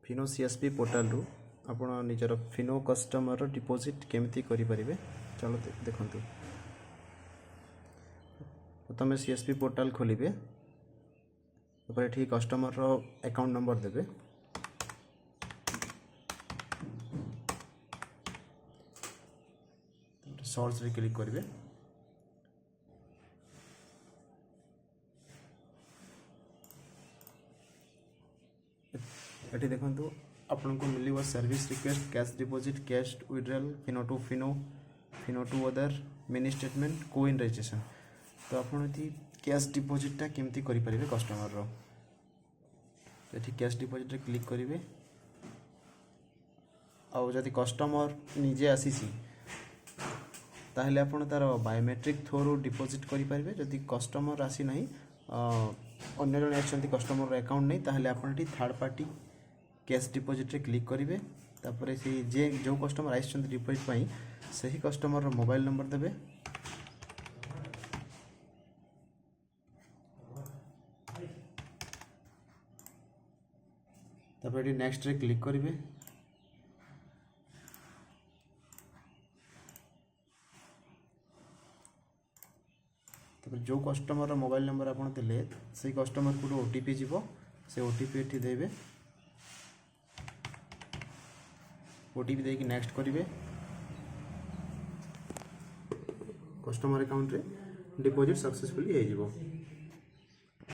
Fino CSP portal रु आपण निजर फिनो कस्टमर डिपोजिट केमती करि परिबे चलो देखंतु। प्रथम सीएसपी पोर्टाल खोलिबे तापर एठी कस्टमर रो अकाउंट नंबर देबे सर्च रे क्लिक करिवे एठी देखंतु आपन को मिलिबो service request cash deposit cash withdrawal Fino to other mini statement कोइन रजिस्ट्रेशन। तो आपन एठी कैश डिपॉजिट टा केमती करि परिबे कस्टमर रो एठी कैश डिपॉजिट रे क्लिक करिवे आ जदि कस्टमर निजे आसीसी ताहले आपन तार बायोमेट्रिक थ्रू डिपॉजिट करि परिबे। जदि कस्टमर आसी नाही अन्य जन आछंती कस्टमर रो अकाउंट नहीं ताहले आपन एठी थर्ड पार्टी कैश डिपॉजिट रे क्लिक करिवे तापरे से जे जो कस्टमर आइछंती डिपॉजिट पई सही कस्टमर रो मोबाइल नंबर देबे तापरे नेक्स्ट रे क्लिक करिवे तापर जो कस्टमर रो मोबाइल नंबर आपन देले सही कस्टमर को ओटीपी जीवो से ओटीपी एठी देबे ओटीपी देकी नेक्स्ट करिवे कस्टमर अकाउंट रे डिपॉजिट सक्सेसफुली हे जीवो।